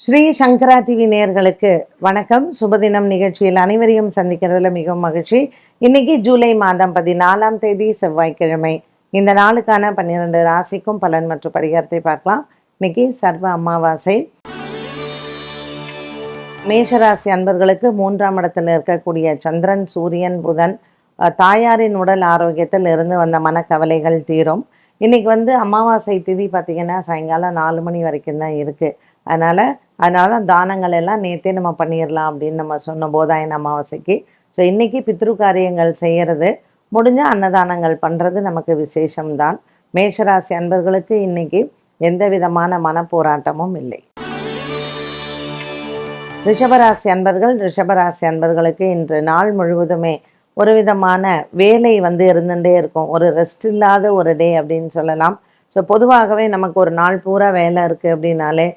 ஸ்ரீ சங்கரா TV நேயர்களுக்கு வணக்கம். சுபதினம் நிகழ்ச்சியில் அனைவரையும் சந்திக்கிறதுல மிகவும் மகிழ்ச்சி. இன்னைக்கு ஜூலை மாதம் 14ஆம் தேதி செவ்வாய்க்கிழமை. இந்த நாளுக்கான 12 ராசிக்கும் பலன் மற்றும் பரிகாரத்தை பார்க்கலாம். இன்னைக்கு சர்வ அமாவாசை. மேஷராசி அன்பர்களுக்கு 3ஆம் இடத்தில் இருக்கக்கூடிய சந்திரன், சூரியன், புதன் தாயாரின் உடல் ஆரோக்கியத்தில் இருந்து வந்த மனக்கவலைகள் தீரும். இன்னைக்கு அமாவாசை திதி பார்த்தீங்கன்னா சாயங்காலம் 4 மணி வரைக்கும் தான் இருக்கு. அதனால தான் தானங்கள் எல்லாம் நேற்றே நம்ம பண்ணிடலாம் அப்படின்னு நம்ம சொன்ன போதாயன அமாவாசைக்கு. ஸோ இன்றைக்கி பித்ரு காரியங்கள் செய்கிறது, முடிஞ்சால் அன்னதானங்கள் பண்ணுறது நமக்கு விசேஷம்தான். மேஷராசி அன்பர்களுக்கு இன்னைக்கு எந்த விதமான மனப்போராட்டமும் இல்லை. ரிஷபராசி அன்பர்களுக்கு இன்று நாள் முழுவதுமே ஒரு விதமான வேலை இருந்துகிட்டே இருக்கும். ஒரு ரெஸ்ட் இல்லாத ஒரு டே அப்படின்னு சொல்லலாம். ஸோ பொதுவாகவே நமக்கு ஒரு நாள் பூரா வேலை இருக்குது அப்படின்னாலே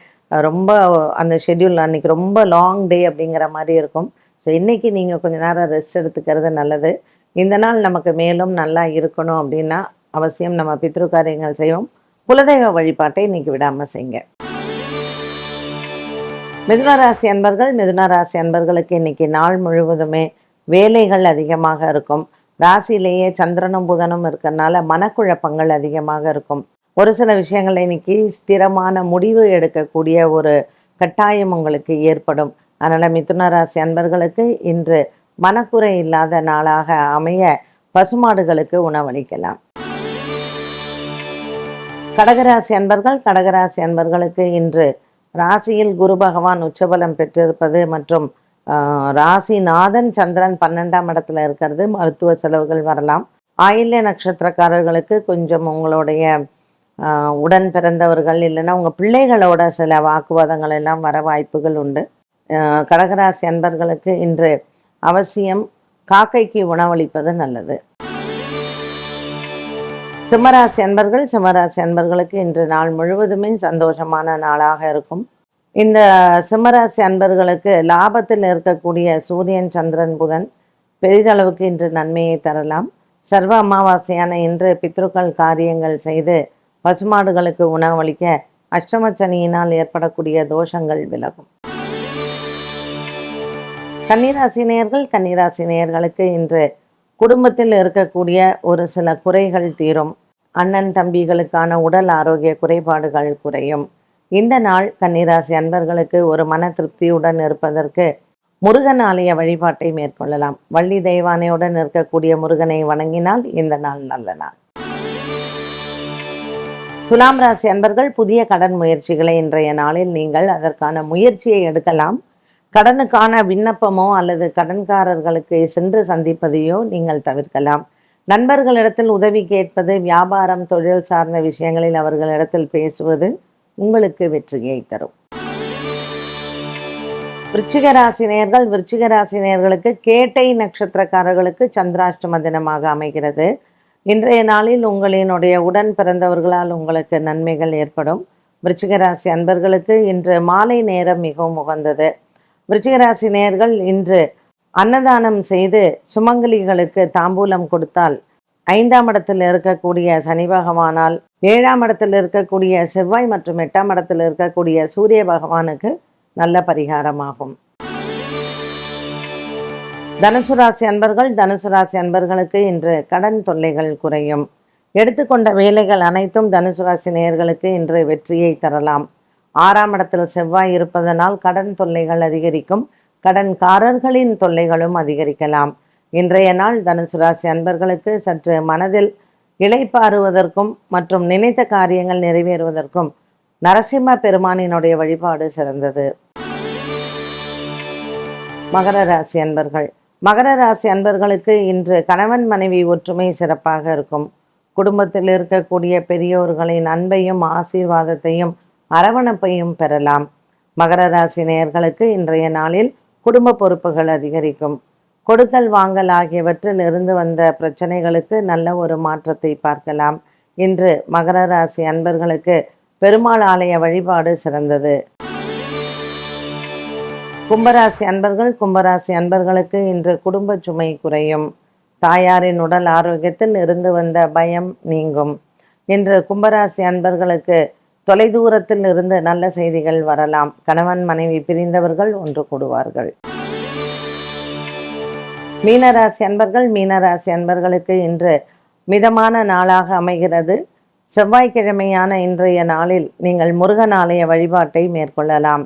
ரொம்ப அந்த ஷெட்யூல் அன்றைக்கி ரொம்ப லாங் டே அப்படிங்கிற மாதிரி இருக்கும். ஸோ இன்றைக்கி நீங்கள் கொஞ்சம் நேரம் ரெஸ்ட் எடுத்துக்கிறது நல்லது. இந்த நாள் நமக்கு மேலும் நல்லா இருக்கணும் அப்படின்னா அவசியம் நம்ம பித்ரு காரியங்கள் செய்வோம். குலதெய்வ வழிபாட்டை இன்றைக்கி விடாமல் செய்யுங்க. மிதுனராசி அன்பர்களுக்கு இன்றைக்கி நாள் முழுவதுமே வேலைகள் அதிகமாக இருக்கும். ராசியிலேயே சந்திரனும் புதனும் இருக்கிறதுனால மனக்குழப்பங்கள் அதிகமாக இருக்கும். ஒரு சில விஷயங்களை இன்னைக்கு ஸ்திரமான முடிவு எடுக்கக்கூடிய ஒரு கட்டாயம் உங்களுக்கு ஏற்படும். அதனால் மிதுன ராசி அன்பர்களுக்கு இன்று மனக்குறை இல்லாத நாளாக அமைய பசுமாடுகளுக்கு உணவளிக்கலாம். கடகராசி அன்பர்களுக்கு இன்று ராசியில் குரு பகவான் உச்சபலம் பெற்றிருப்பது மற்றும் ராசிநாதன் சந்திரன் 12ஆம் இடத்துல இருக்கிறது மருத்துவ செலவுகள் வரலாம். ஆயில்ய நட்சத்திரக்காரர்களுக்கு கொஞ்சம் உங்களுடைய உடன் பிறந்தவர்கள் இல்லைன்னா உங்கள் பிள்ளைகளோட சில வாக்குவாதங்கள் எல்லாம் வர வாய்ப்புகள் உண்டு. கடகராசி அன்பர்களுக்கு இன்று அவசியம் காக்கைக்கு உணவளிப்பது நல்லது. சிம்மராசி அன்பர்களுக்கு இன்று நாள் முழுவதுமே சந்தோஷமான நாளாக இருக்கும். இந்த சிம்மராசி அன்பர்களுக்கு லாபத்தில் இருக்கக்கூடிய சூரியன், சந்திரன், புதன் பெரிதளவுக்கு இன்று நன்மையை தரலாம். சர்வ அமாவாசையான இன்று பித்ருக்கள் காரியங்கள் செய்து பசுமாடுகளுக்கு உணவளிக்க அஷ்டமச்சனியினால் ஏற்படக்கூடிய தோஷங்கள் விலகும். கன்னிராசி நேயர்களுக்கு இன்று குடும்பத்தில் இருக்கக்கூடிய ஒரு சில குறைகள் தீரும். அண்ணன் தம்பிகளுக்கான உடல் ஆரோக்கிய குறைபாடுகள் குறையும். இந்த நாள் கன்னிராசி அன்பர்களுக்கு ஒரு மன திருப்தியுடன் இருப்பதற்கு முருகன் ஆலய வழிபாட்டை மேற்கொள்ளலாம். வள்ளி தெய்வானையுடன் இருக்கக்கூடிய முருகனை வணங்கினால் இந்த நாள் நல்ல நாள். துலாம் ராசி அன்பர்கள், புதிய கடன் முயற்சிகளை இன்றைய நாளில் நீங்கள் அதற்கான முயற்சியை எடுக்கலாம். கடனுக்கான விண்ணப்பமோ அல்லது கடன்காரர்களுக்கு சென்று சந்திப்பதையோ நீங்கள் தவிர்க்கலாம். நண்பர்களிடத்தில் உதவி கேட்பது, வியாபாரம், தொழில் சார்ந்த விஷயங்களில் அவர்களிடத்தில் பேசுவது உங்களுக்கு வெற்றியை தரும். விருச்சிக ராசி நேயர்களுக்கு கேட்டை நட்சத்திரக்காரர்களுக்கு சந்திராஷ்டம தினமாக அமைகிறது. இன்றைய நாளில் உங்களினுடைய உடன் பிறந்தவர்களால் உங்களுக்கு நன்மைகள் ஏற்படும். விருச்சிக ராசி அன்பர்களுக்கு இன்று மாலை நேரம் மிகவும் உகந்தது. விருச்சிக ராசி நேயர்கள் இன்று அன்னதானம் செய்து சுமங்கலிகளுக்கு தாம்பூலம் கொடுத்தால் 5ஆம் இடத்தில் இருக்கக்கூடிய சனி பகவானால், 7ஆம் இடத்தில் இருக்கக்கூடிய செவ்வாய் மற்றும் 8ஆம் இடத்தில் இருக்கக்கூடிய சூரிய பகவானுக்கு நல்ல பரிகாரமாகும். தனுசு ராசி அன்பர்களுக்கு இன்று கடன் தொல்லைகள் குறையும். எடுத்துக்கொண்ட வேலைகள் அனைத்தும் தனுசு ராசி நேயர்களுக்கு இன்று வெற்றியை தரலாம். 6ஆம் இடத்தில் செவ்வாய் இருப்பதனால் கடன் தொல்லைகள் அதிகரிக்கும். கடன்காரர்களின் தொல்லைகளும் அதிகரிக்கலாம். இன்றைய நாள் தனுசு ராசி அன்பர்களுக்கு சற்று மனதில் இளைப்பாறுவதற்கும் மற்றும் நினைத்த காரியங்கள் நிறைவேறுவதற்கும் நரசிம்ம பெருமானினுடைய வழிபாடு சிறந்தது. மகர ராசி அன்பர்களுக்கு இன்று கணவன் மனைவி ஒற்றுமை சிறப்பாக இருக்கும். குடும்பத்தில் இருக்கக்கூடிய பெரியோர்களின் அன்பையும் ஆசீர்வாதத்தையும் அரவணைப்பையும் பெறலாம். மகர ராசி நேயர்களுக்கு இன்றைய நாளில் குடும்ப பொறுப்புகள் அதிகரிக்கும். கொடுக்கல் வாங்கல் ஆகியவற்றில் இருந்து வந்த பிரச்சனைகளுக்கு நல்ல ஒரு மாற்றத்தை பார்க்கலாம். இன்று மகர ராசி அன்பர்களுக்கு பெருமாள் ஆலய வழிபாடு சிறந்தது. கும்பராசி அன்பர்களுக்கு இன்று குடும்ப சுமை குறையும். தாயாரின் உடல் ஆரோக்கியத்தில் இருந்து வந்த பயம் நீங்கும். இன்று கும்பராசி அன்பர்களுக்கு தொலைதூரத்தில் இருந்து நல்ல செய்திகள் வரலாம். கணவன் மனைவி பிரிந்தவர்கள் ஒன்று கூடுவார்கள். மீனராசி அன்பர்களுக்கு இன்று மிதமான நாளாக அமைகிறது. செவ்வாய்க்கிழமையான இன்றைய நாளில் நீங்கள் முருகன் ஆலய வழிபாட்டை மேற்கொள்ளலாம்.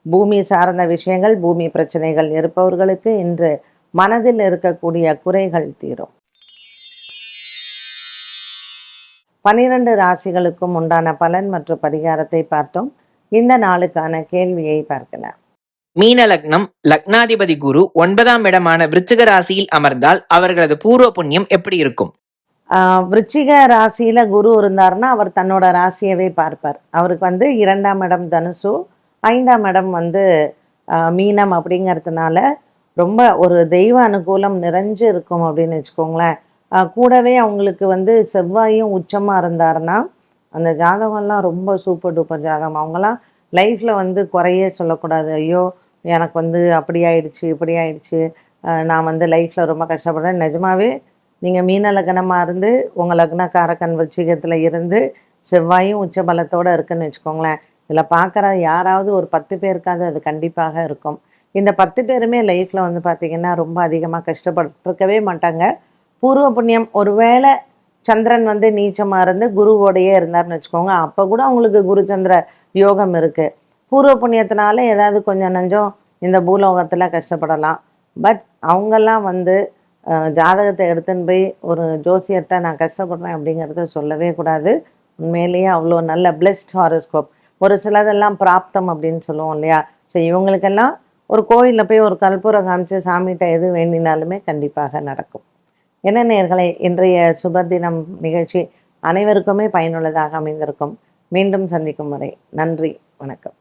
பூமி சார்ந்த விஷயங்கள், பூமி பிரச்சனைகள் இருப்பவர்களுக்கு இன்று மனதில் இருக்கக்கூடிய குறைகள் தீரும். 12 ராசிகளுக்கும் உண்டான பலன் மற்றும் பரிகாரத்தை பார்த்தோம். இந்த நாளுக்கான கேள்வியை பார்க்கலாம். மீன லக்னம், லக்னாதிபதி குரு 9ஆம் இடமான விருச்சிக ராசியில் அமர்ந்தால் அவர்களது பூர்வ புண்ணியம் எப்படி இருக்கும்? விருச்சிக ராசியில குரு இருந்தார்னா அவர் தன்னோட ராசியவே பார்ப்பார். அவருக்கு 2ஆம் இடம் தனுசு, 5ஆம் இடம் மீனம் அப்படிங்கிறதுனால ரொம்ப ஒரு தெய்வ அனுகூலம் நிறைஞ்சு இருக்கும் அப்படின்னு வச்சுக்கோங்களேன். கூடவே அவங்களுக்கு செவ்வாயும் உச்சமாக இருந்தாருன்னா அந்த ஜாதகம்லாம் ரொம்ப சூப்பர் டூப்பர் ஜாதகம். அவங்களாம் லைஃப்பில் குறையே சொல்லக்கூடாது. ஐயோ எனக்கு அப்படி ஆயிடுச்சு இப்படி ஆயிடுச்சு, நான் லைஃப்பில் ரொம்ப கஷ்டப்படுறேன். நிஜமாவே நீங்கள் மீன லக்னமாக இருந்து உங்கள் லக்னக்காரக்கன் விருச்சிகத்தில் இருந்து செவ்வாயும் உச்ச பலத்தோடு இருக்குன்னு வச்சுக்கோங்களேன். இதில் பார்க்குற யாராவது ஒரு 10 பேருக்காவது அது கண்டிப்பாக இருக்கும். இந்த 10 பேருமே லைஃப்பில் பார்த்திங்கன்னா ரொம்ப அதிகமாக கஷ்டப்பட்டுருக்கவே மாட்டாங்க. பூர்வ புண்ணியம் ஒருவேளை சந்திரன் நீச்சமாக இருந்து குருவோடையே இருந்தார்னு வச்சுக்கோங்க, அப்போ கூட அவங்களுக்கு குரு சந்திர யோகம் இருக்குது. பூர்வ புண்ணியத்தினால ஏதாவது கொஞ்சம் நஞ்சம் இந்த பூலோகத்தில் கஷ்டப்படலாம். பட் அவங்கெல்லாம் ஜாதகத்தை எடுத்துன்னு போய் ஒரு ஜோசியர்கிட்ட நான் கஷ்டப்படுறேன் அப்படிங்கிறத சொல்லவே கூடாது. உண்மையிலேயே அவ்வளோ நல்ல பிளெஸ்ட் ஹாரோஸ்கோப். ஒரு சிலதெல்லாம் பிராப்தம் அப்படின்னு சொல்லுவோம் இல்லையா. ஸோ இவங்களுக்கெல்லாம் ஒரு கோயிலில் போய் ஒரு கற்பூரம் காமிச்சு சாமிகிட்ட எது வேண்டினாலுமே கண்டிப்பாக நடக்கும். என்ன நேயர்களே, இன்றைய சுபதினம் நிகழ்ச்சி அனைவருக்குமே பயனுள்ளதாக அமைந்திருக்கும். மீண்டும் சந்திக்கும் வரை நன்றி, வணக்கம்.